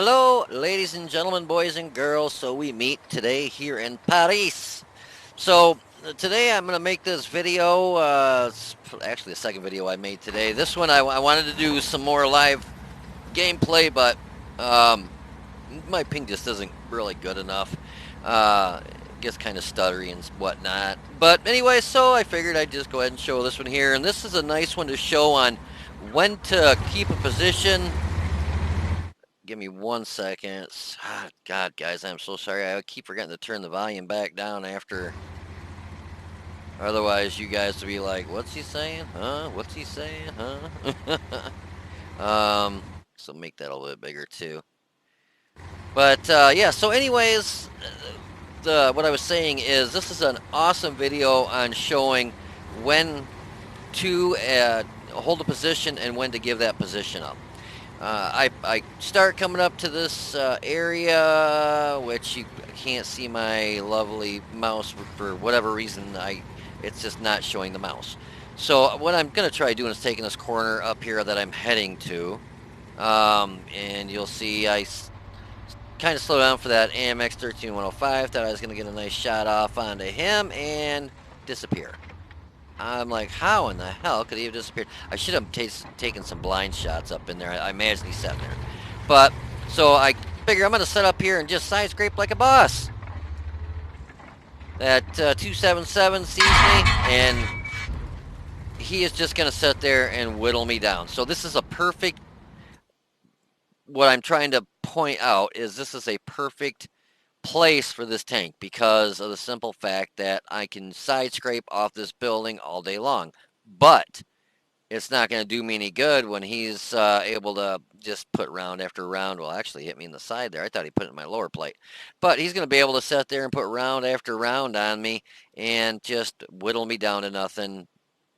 Hello, ladies and gentlemen, boys and girls. So we meet today here in Paris. Today I'm going to make this video. It's actually the second video I made today. This one I wanted to do some more live gameplay, but um, my ping just isn't really good enough. It gets kind of stuttery and whatnot. But anyway, so I figured I'd just go ahead and show this one here. And this is a nice one to show on when to keep a position. Give me 1 second. God, guys, I'm so sorry. I keep forgetting to turn the volume back down after. Otherwise, you guys will be like, what's he saying? Huh? What's he saying? Huh? So make that a little bit bigger, too. But, yeah, so anyways, what I was saying is this is an awesome video on showing when to hold a position and when to give that position up. I start coming up to this area, which you can't see my lovely mouse for whatever reason. It's just not showing the mouse. So what I'm going to try doing is taking this corner up here that I'm heading to. And you'll see I kind of slow down for that AMX 13105. Thought I was going to get a nice shot off onto him and disappear. I'm like, how in the hell could he have disappeared? I should have taken some blind shots up in there. I imagine he's sitting there. But, so I figure I'm going to set up here and just side scrape like a boss. That 277 sees me, and he is just going to sit there and whittle me down. So this is a perfect, what I'm trying to point out is this is a perfect place for this tank because of the simple fact that I can side scrape off this building all day long. But it's not going to do me any good when he's able to just put round after round. Well, actually hit me in the side there. I thought he put it in my lower plate. But he's going to be able to sit there and put round after round on me and just whittle me down to nothing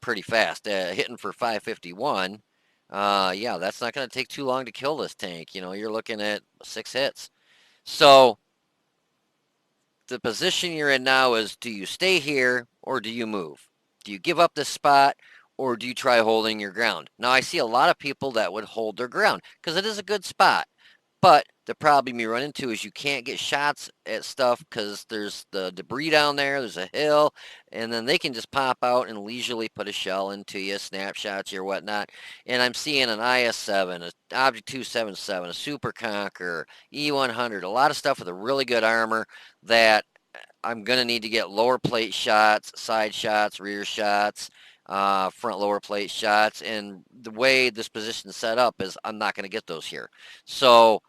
pretty fast. Hitting for 551. Yeah, that's not going to take too long to kill this tank. You know, you're looking at 6 hits. So the position you're in now is, do you stay here or do you move? Do you give up this spot or do you try holding your ground? Now, I see a lot of people that would hold their ground because it is a good spot. But the problem you run into is you can't get shots at stuff because there's the debris down there, there's a hill, and then they can just pop out and leisurely put a shell into you, snapshots you or whatnot. And I'm seeing an IS-7, an Object 277, a Super Conqueror, E100, a lot of stuff with a really good armor that I'm going to need to get lower plate shots, side shots, rear shots, front lower plate shots. And the way this position is set up is I'm not going to get those here. So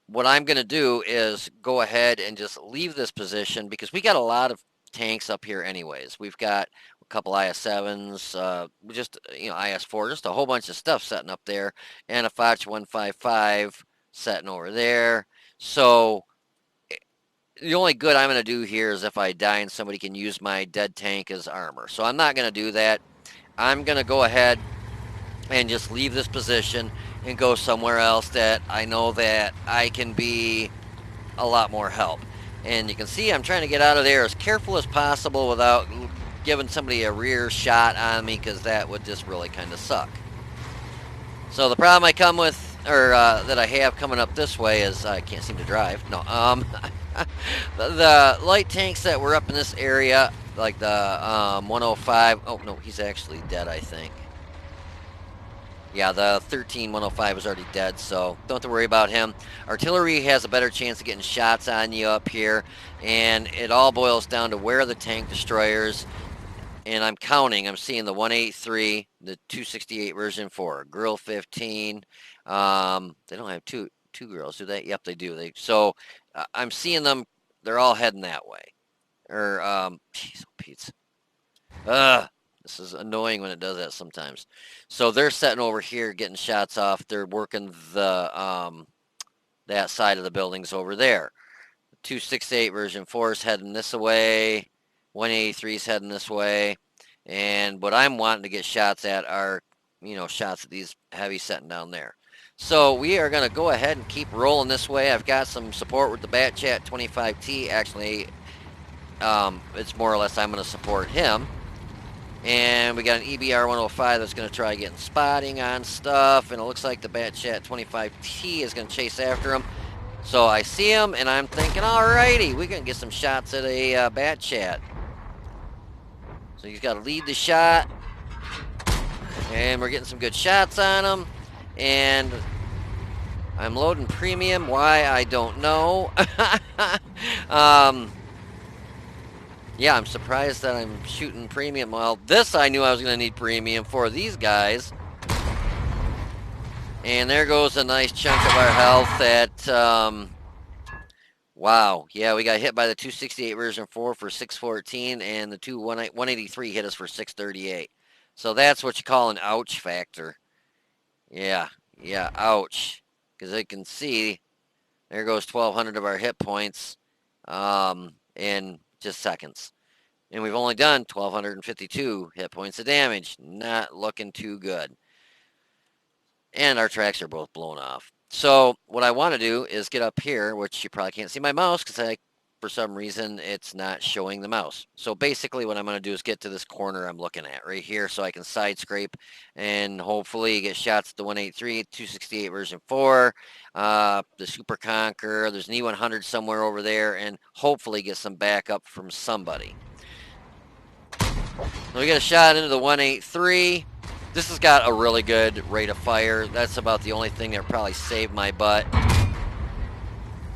what I'm going to do is go ahead and just leave this position because we got a lot of tanks up here anyways. We've got a couple IS-7s, just, IS-4, just a whole bunch of stuff setting up there, and a Foch 155 setting over there. So the only good I'm going to do here is if I die and somebody can use my dead tank as armor. So I'm not going to do that. I'm going to go ahead and just leave this position and go somewhere else that I know that I can be a lot more help. And you can see I'm trying to get out of there as careful as possible without giving somebody a rear shot on me because that would just really kind of suck. So the problem I come with, or that I have coming up this way is I can't seem to drive. No, the light tanks that were up in this area, like the 105. Oh, no, he's actually dead, I think. Yeah, the 13105 is already dead, so don't have to worry about him. Artillery has a better chance of getting shots on you up here, and it all boils down to where are the tank destroyers. And I'm counting. I'm seeing the 183, the 268 version 4, Grill 15. They don't have two grills, do they? Yep, they do. So I'm seeing them. They're all heading that way. Or jeez, Pete's. This is annoying when it does that sometimes. So they're sitting over here getting shots off. They're working the that side of the buildings over there. 268 version 4 is heading this way. 183 is heading this way. And what I'm wanting to get shots at are, shots at these heavy setting down there. So we are going to go ahead and keep rolling this way. I've got some support with the Batchat 25T. Actually, it's more or less I'm going to support him. And we got an EBR 105 that's going to try getting spotting on stuff. And it looks like the Bat Chat 25T is going to chase after him. So I see him, and I'm thinking, alrighty, we're going to get some shots at a Bat Chat. So he's got to lead the shot. And we're getting some good shots on him. And I'm loading premium. Why, I don't know. Yeah, I'm surprised that I'm shooting premium. Well, this I knew I was going to need premium for these guys. And there goes a nice chunk of our health at, wow. Yeah, we got hit by the 268 version 4 for 614, and the 183 hit us for 638. So that's what you call an ouch factor. Yeah, ouch. Because I can see, there goes 1,200 of our hit points in just seconds. And we've only done 1,252 hit points of damage. Not looking too good. And our tracks are both blown off. So what I want to do is get up here, which you probably can't see my mouse because for some reason, it's not showing the mouse. So basically what I'm going to do is get to this corner I'm looking at right here so I can side scrape and hopefully get shots at the 183, 268 version 4, the Super Conqueror. There's an E100 somewhere over there, and hopefully get some backup from somebody. So we get a shot into the 183. This has got a really good rate of fire. That's about the only thing that probably saved my butt.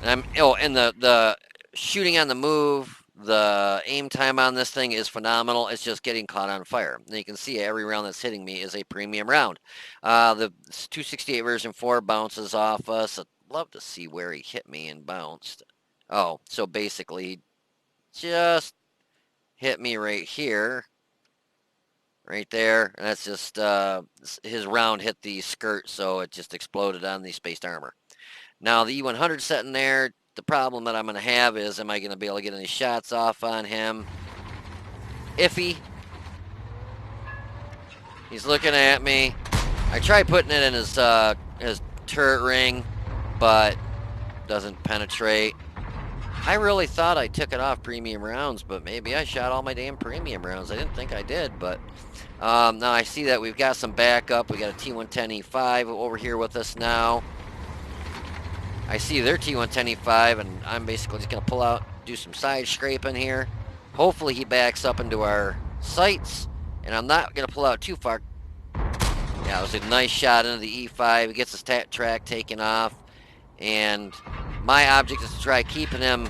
And the shooting on the move, the aim time on this thing is phenomenal. It's just getting caught on fire. And you can see every round that's hitting me is a premium round. The 268 version 4 bounces off us. I'd love to see where he hit me and bounced. Oh, so basically just hit me right here. Right there, and that's just his round hit the skirt, so it just exploded on the spaced armor. Now the E100 sitting there, the problem that I'm going to have is, am I going to be able to get any shots off on him? Iffy. He's looking at me. I tried putting it in his turret ring, but doesn't penetrate. I really thought I took it off premium rounds, but maybe I shot all my damn premium rounds. I didn't think I did, but now I see that we've got some backup. We got a T110E5 over here with us now. I see their T110E5, and I'm basically just going to pull out, do some side scraping here. Hopefully he backs up into our sights, and I'm not going to pull out too far. Yeah, it was a nice shot into the E5. He gets his track taken off, and my object is to try keeping him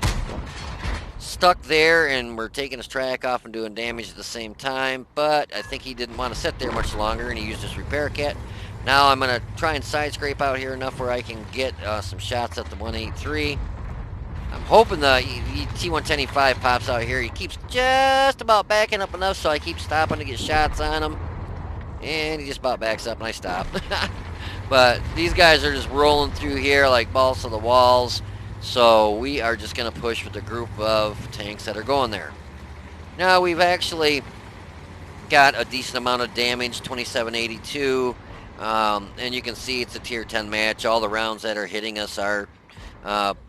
stuck there, and we're taking his track off and doing damage at the same time, but I think he didn't want to sit there much longer, and he used his repair kit. Now I'm going to try and side scrape out here enough where I can get some shots at the 183. I'm hoping the T110E5 pops out here. He keeps just about backing up enough, so I keep stopping to get shots on him. And he just about backs up, and I stop. But these guys are just rolling through here like balls to the walls. So we are just going to push with the group of tanks that are going there. Now we've actually got a decent amount of damage, 2782. And you can see it's a tier 10 match. All the rounds that are hitting us are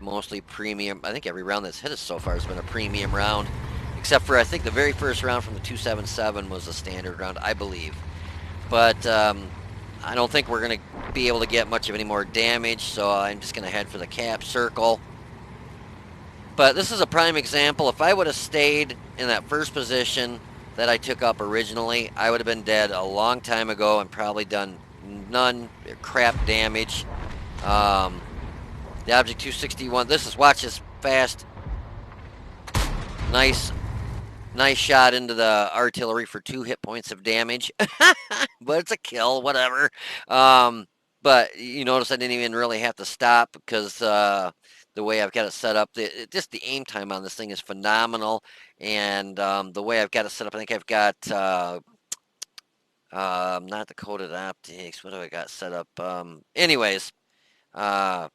mostly premium. I think every round that's hit us so far has been a premium round. Except for, I think, the very first round from the 277 was a standard round, I believe. But I don't think we're going to be able to get much of any more damage, so I'm just going to head for the cap circle. But this is a prime example. If I would have stayed in that first position that I took up originally, I would have been dead a long time ago and probably done none crap damage. The Object 261, watch this fast. Nice shot into the artillery for 2 hit points of damage. But it's a kill, whatever. But you notice I didn't even really have to stop because the way I've got it set up, just the aim time on this thing is phenomenal. And the way I've got it set up, I think I've got not the coded optics. What do I got set up? Anyways, I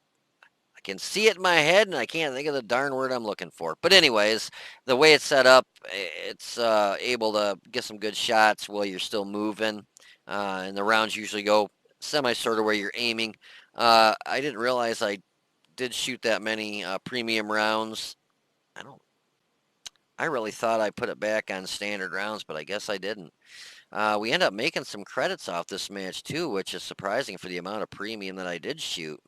can see it in my head, and I can't think of the darn word I'm looking for. But anyways, the way it's set up, it's able to get some good shots while you're still moving. And the rounds usually go sort of where you're aiming. I didn't realize I did shoot that many premium rounds. I really thought I put it back on standard rounds, but I guess I didn't. We end up making some credits off this match too, which is surprising for the amount of premium that I did shoot.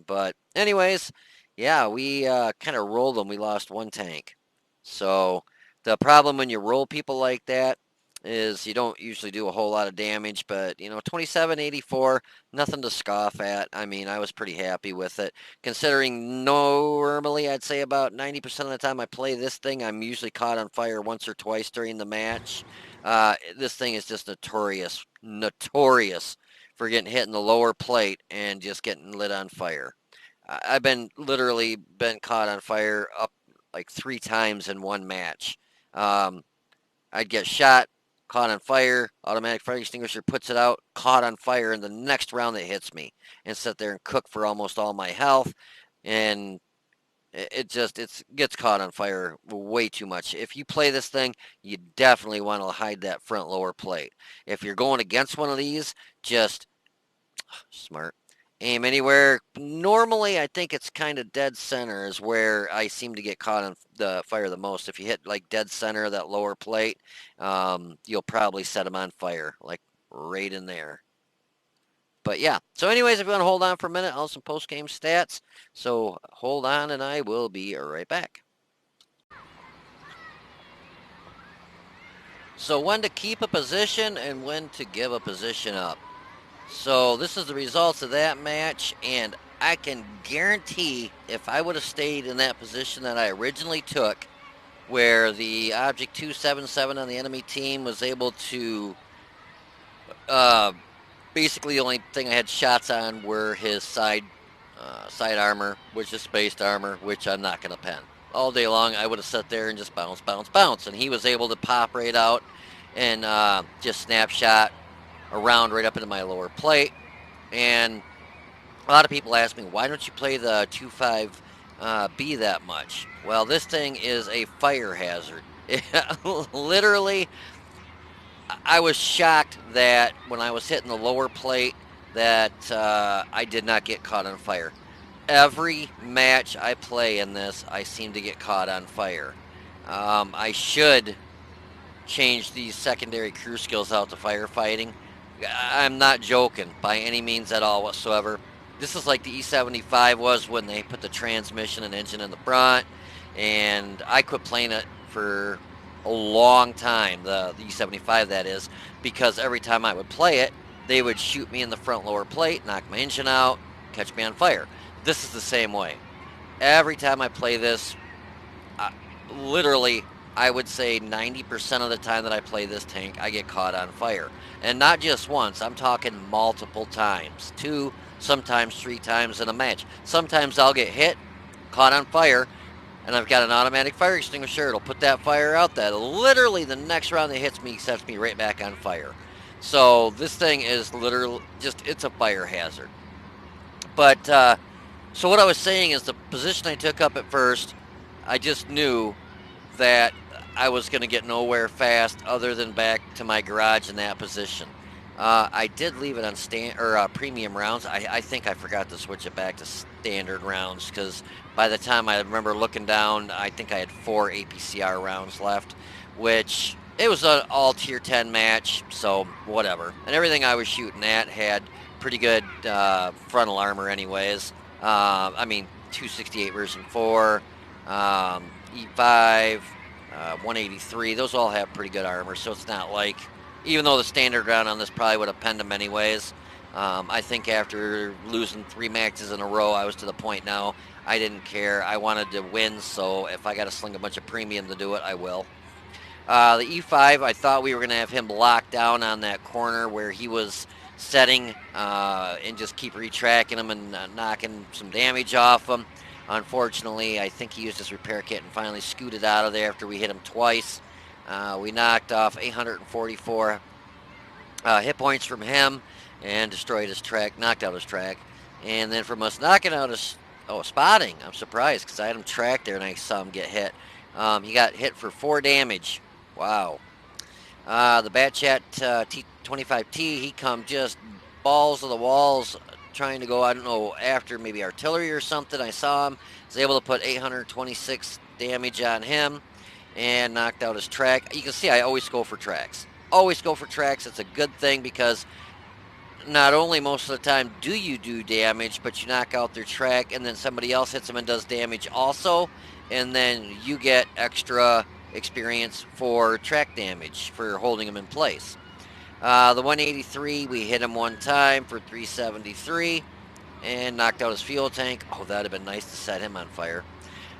But anyways, yeah, we kind of rolled them. We lost one tank. So the problem when you roll people like that is you don't usually do a whole lot of damage, but 2784, nothing to scoff at. I mean, I was pretty happy with it. Considering normally I'd say about 90% of the time I play this thing, I'm usually caught on fire once or twice during the match. This thing is just notorious for getting hit in the lower plate and just getting lit on fire. I've been literally been caught on fire up like 3 times in one match. Um, I'd get shot, caught on fire, automatic fire extinguisher puts it out, caught on fire in the next round that hits me, and sit there and cook for almost all my health. And it gets caught on fire way too much. If you play this thing, you definitely want to hide that front lower plate. If you're going against one of these, just smart. Aim anywhere. Normally, I think it's kind of dead center is where I seem to get caught on the fire the most. If you hit like dead center of that lower plate, you'll probably set them on fire, like right in there. But yeah, so anyways, if you want to hold on for a minute, I'll have some post-game stats. So hold on and I will be right back. So when to keep a position and when to give a position up. So this is the results of that match, and I can guarantee if I would have stayed in that position that I originally took, where the Object 277 on the enemy team was able to, basically the only thing I had shots on were his side armor, which is spaced armor, which I'm not going to pen. All day long, I would have sat there and just bounce, bounce, bounce, and he was able to pop right out and just snapshot around right up into my lower plate. And a lot of people ask me, why don't you play the 25B that much? Well, this thing is a fire hazard. Literally, I was shocked that when I was hitting the lower plate that I did not get caught on fire. Every match I play in this, I seem to get caught on fire. I should change these secondary crew skills out to firefighting. I'm not joking by any means at all whatsoever. This is like the E75 was when they put the transmission and engine in the front, and I quit playing it for a long time, the E75 that is, because every time I would play it, they would shoot me in the front lower plate, knock my engine out, catch me on fire. This is the same way. Every time I play this, literally, I would say 90% of the time that I play this tank, I get caught on fire. And not just once, I'm talking multiple times. 2, sometimes 3 times in a match. Sometimes I'll get hit, caught on fire, and I've got an automatic fire extinguisher. It'll put that fire out. That literally the next round that hits me sets me right back on fire. So this thing is literally it's a fire hazard. But, so what I was saying is the position I took up at first, I just knew that I was going to get nowhere fast other than back to my garage in that position. I did leave it on premium rounds. I think I forgot to switch it back to standard rounds because by the time I remember looking down, I think I had 4 APCR rounds left, which it was an all tier 10 match, so whatever. And everything I was shooting at had pretty good frontal armor anyways. I mean, 268 version 4, E5, 183, those all have pretty good armor, so it's not like, even though the standard round on this probably would have penned them anyways, I think after losing 3 matches in a row, I was to the point now, I didn't care. I wanted to win, so if I got to sling a bunch of premium to do it, I will. The E5, I thought we were going to have him locked down on that corner where he was setting and just keep retracking him and knocking some damage off him. Unfortunately, I think he used his repair kit and finally scooted out of there after we hit him twice. We knocked off 844 hit points from him and destroyed his track, knocked out his track. And then from us knocking out his, spotting, I'm surprised because I had him tracked there and I saw him get hit. He got hit for 4 damage. Wow. The Batchat T25T, he come just balls to the walls trying to go, I don't know, after maybe artillery or something. I saw him. Was able to put 826 damage on him. and knocked out his track. You can see I always go for tracks. Always go for tracks. It's a good thing because not only most of the time do you do damage, but you knock out their track, and then somebody else hits them and does damage also, and then you get extra experience for track damage for holding them in place. The 183, we hit him one time for 373 and knocked out his fuel tank. Oh, that'd have been nice to set him on fire.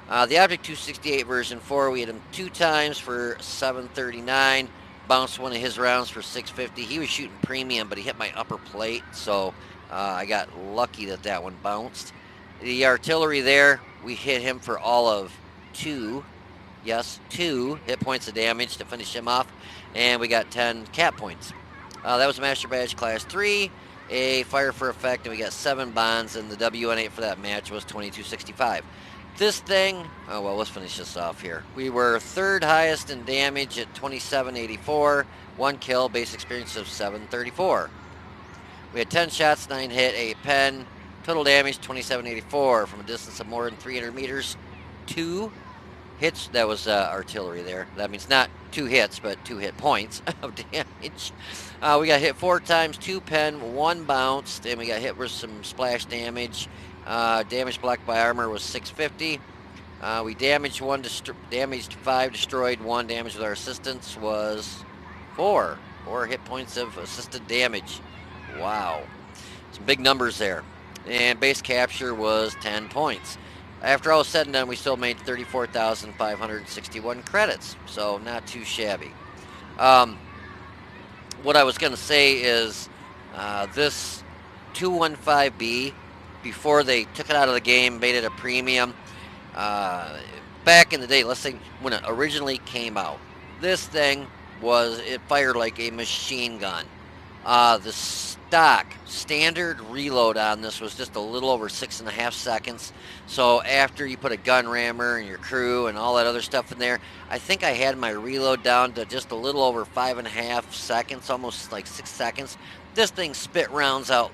The Object 268 version 4, we hit him 2 times for 739. Bounced one of his rounds for 650. He was shooting premium, but he hit my upper plate, so I got lucky that that one bounced. The artillery there, we hit him for all of 2. Yes, 2 hit points of damage to finish him off, and we got 10 cap points. That was a Master Badge Class 3, a Fire for Effect, and we got 7 bonds, and the WN8 for that match was 2265. This thing, oh well, let's finish this off here. We were 3rd highest in damage at 2784, 1 kill, base experience of 734. We had 10 shots, 9 hit, 8 pen, total damage 2784 from a distance of more than 300 meters, 2 hits. That was artillery there. That means not 2 hits, but 2 hit points of damage. We got hit 4 times, 2 pen, 1 bounced, and we got hit with some splash damage. Damage blocked by armor was 650. We damaged 1, damaged 5, destroyed 1. Damage with our assistance was 4. 4 hit points of assisted damage. Wow. Some big numbers there. And base capture was 10 points. After all was said and done, we still made 34,561 credits, so not too shabby. What I was going to say is this 215B, before they took it out of the game, made it a premium, back in the day, let's say when it originally came out, this thing it fired like a machine gun. The stock standard reload on this was just a little over 6.5 seconds. So after you put a gun rammer and your crew and all that other stuff in there, I think I had my reload down to just a little over 5.5 seconds, almost like 6 seconds. This thing spit rounds out,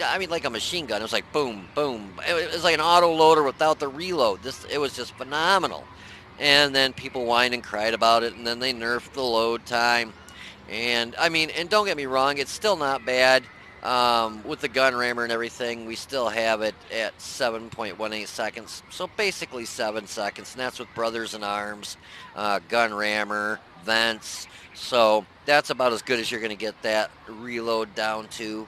I mean, like a machine gun. It was like boom, boom. It was like an auto loader without the reload. It was just phenomenal. And then people whined and cried about it, and then they nerfed the load time. And I mean, and don't get me wrong, it's still not bad. With the gun rammer and everything, we still have it at 7.18 seconds. So basically 7 seconds, and that's with Brothers in Arms, gun rammer, vents. So that's about as good as you're going to get that reload down to,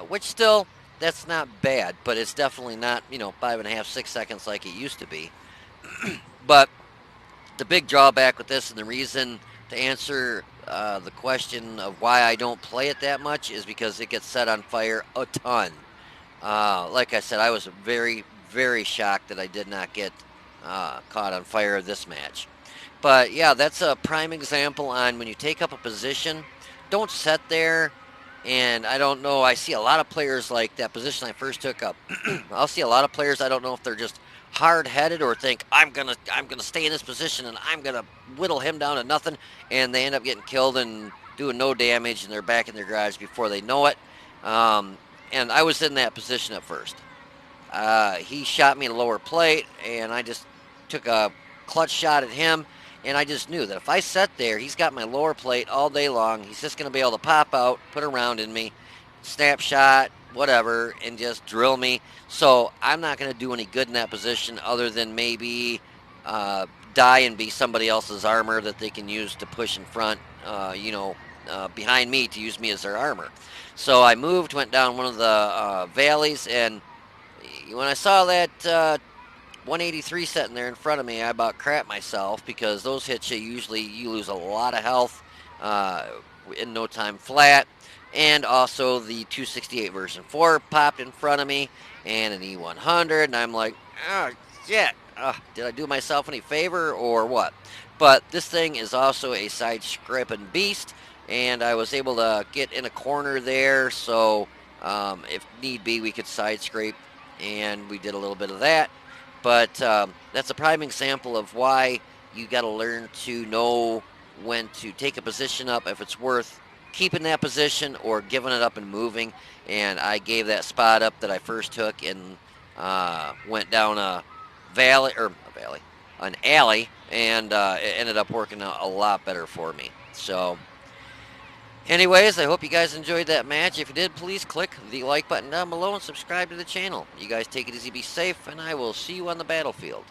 which still, that's not bad, but it's definitely not, 5.5, 6 seconds like it used to be. But the big drawback with this, and the reason to answer the question of why I don't play it that much, is because it gets set on fire a ton. Like I said, I was very, very shocked that I did not get caught on fire this match. But yeah, that's a prime example on when you take up a position, don't sit there. And I don't know, I see a lot of players like that position I first took up. I'll see a lot of players, I don't know if they're just hard-headed or think I'm gonna stay in this position and I'm gonna whittle him down to nothing, and they end up getting killed and doing no damage, and they're back in their garage before they know it. And I was in that position at first. He shot me in the lower plate, and I just took a clutch shot at him, and I just knew that if I sat there, he's got my lower plate all day long. He's just going to be able to pop out, put a round in me, snapshot, whatever, and just drill me. So I'm not going to do any good in that position other than maybe die and be somebody else's armor that they can use to push in front, behind me to use me as their armor. So I moved, went down one of the valleys, and when I saw that 183 sitting there in front of me, I about crap myself, because those hits you lose a lot of health in no time flat. And also the 268 version 4 popped in front of me, and an E100, and I'm like, oh shit, did I do myself any favor or what? But this thing is also a side scraping beast, and I was able to get in a corner there, so if need be we could side scrape, and we did a little bit of that. But that's a prime example of why you got to learn to know when to take a position up, if it's worth keeping that position or giving it up and moving. And I gave that spot up that I first took and went down a an alley, and it ended up working a lot better for me. So anyways, I hope you guys enjoyed that match. If you did, please click the like button down below and subscribe to the channel. You guys take it easy, be safe, and I will see you on the battlefield.